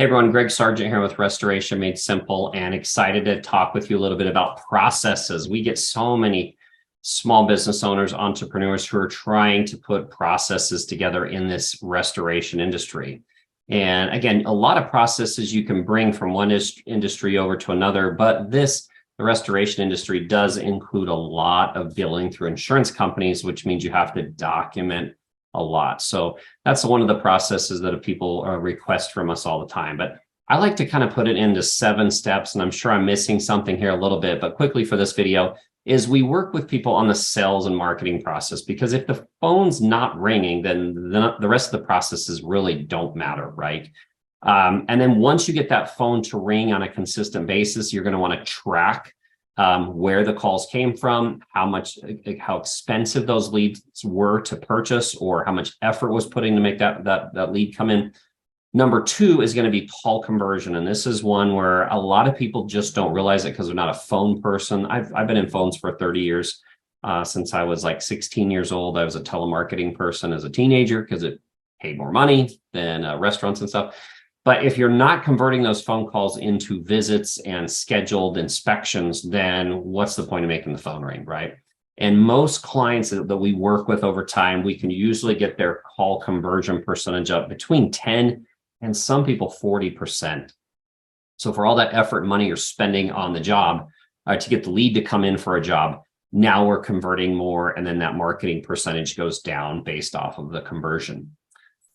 Hey everyone, Greg Sargent here with Restoration Made Simple, and excited to talk with you a little bit about processes. We get so many small business owners, entrepreneurs who are trying to put processes together in this restoration industry. And again, a lot of processes you can bring from one industry over to another, but the restoration industry does include a lot of billing through insurance companies, which means you have to document a lot. So that's one of the processes that people request from us all the time. But I like to kind of put it into 7 steps, and I'm sure I'm missing something here a little bit, but quickly for this video is we work with people on the sales and marketing process, because if the phone's not ringing, then the rest of the processes really don't matter, right? And then once you get that phone to ring on a consistent basis, you're going to want to track where the calls came from, how expensive those leads were to purchase, or how much effort was put in to make that lead come in. Number 2 is going to be call conversion. And this is one where a lot of people just don't realize it because they're not a phone person. I've been in phones for 30 years. Since I was like 16 years old, I was a telemarketing person as a teenager because it paid more money than restaurants and stuff. But if you're not converting those phone calls into visits and scheduled inspections, then what's the point of making the phone ring, right? And most clients that we work with over time, we can usually get their call conversion percentage up between 10 and some people 40%. So for all that effort and money you're spending on the job to get the lead to come in for a job, now we're converting more, and then that marketing percentage goes down based off of the conversion.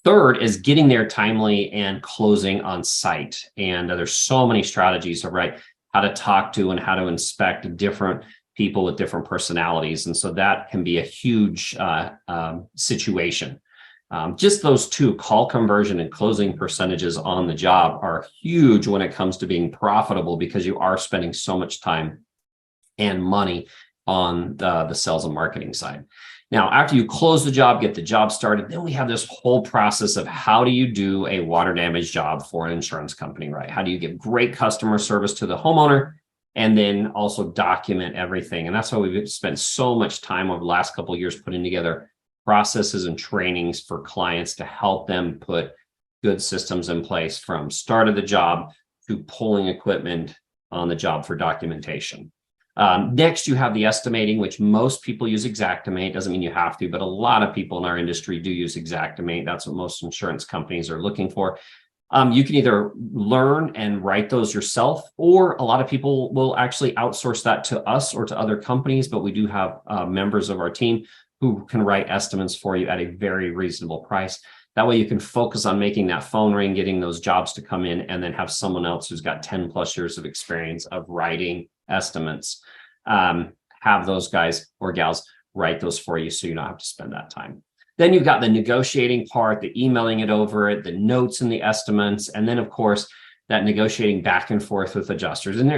Third is getting there timely and closing on site. And there's so many strategies of how to talk to and how to inspect different people with different personalities. And so that can be a huge situation. Just those 2, call conversion and closing percentages on the job, are huge when it comes to being profitable, because you are spending so much time and money on the sales and marketing side. Now, after you close the job, get the job started, then we have this whole process of how do you do a water damage job for an insurance company, right? How do you give great customer service to the homeowner and then also document everything? And that's why we've spent so much time over the last couple of years putting together processes and trainings for clients to help them put good systems in place from start of the job to pulling equipment on the job for documentation. Next, you have the estimating, which most people use Xactimate. Doesn't mean you have to, but a lot of people in our industry do use Xactimate. That's what most insurance companies are looking for. You can either learn and write those yourself, or a lot of people will actually outsource that to us or to other companies, but we do have members of our team who can write estimates for you at a very reasonable price. That way you can focus on making that phone ring, getting those jobs to come in, and then have someone else who's got 10 plus years of experience of writing estimates, have those guys or gals write those for you, so you don't have to spend that time. Then you've got the negotiating part, the emailing it over, the notes and the estimates, and then of course that negotiating back and forth with adjusters. And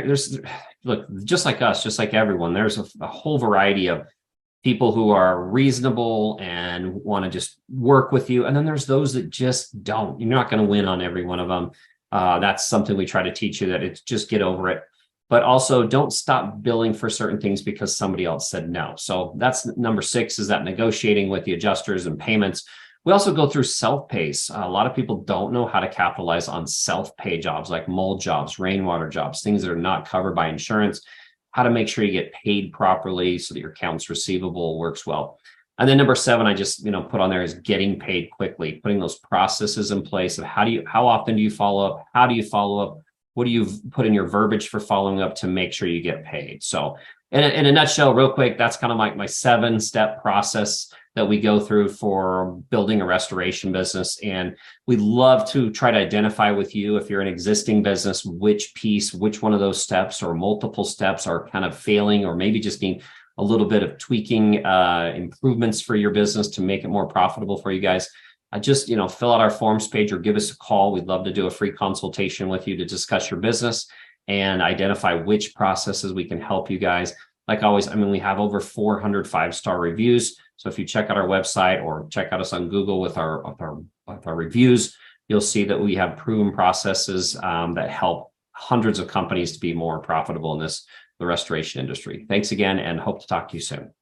look, just like us, just like everyone, there's a whole variety of people who are reasonable and want to just work with you. And then there's those that just don't. You're not going to win on every one of them. That's something we try to teach you, that it's just get over it. But also don't stop billing for certain things because somebody else said no. So that's number 6, is that negotiating with the adjusters and payments. We also go through self-pays. A lot of people don't know how to capitalize on self-pay jobs like mold jobs, rainwater jobs, things that are not covered by insurance. How to make sure you get paid properly so that your accounts receivable works well. And then number 7, I just put on there, is getting paid quickly, putting those processes in place of how often do you follow up? How do you follow up? What do you put in your verbiage for following up to make sure you get paid? So in a nutshell, real quick, that's kind of my 7-step process that we go through for building a restoration business. And we'd love to try to identify with you, if you're an existing business, which one of those steps or multiple steps are kind of failing, or maybe just need a little bit of tweaking, improvements for your business to make it more profitable for you guys. Just fill out our forms page or give us a call. We'd love to do a free consultation with you to discuss your business and identify which processes we can help you guys. Like always, we have over 400 5-star reviews. So if you check out our website or check out us on Google with our reviews, you'll see that we have proven processes that help hundreds of companies to be more profitable in the restoration industry. Thanks again, and hope to talk to you soon.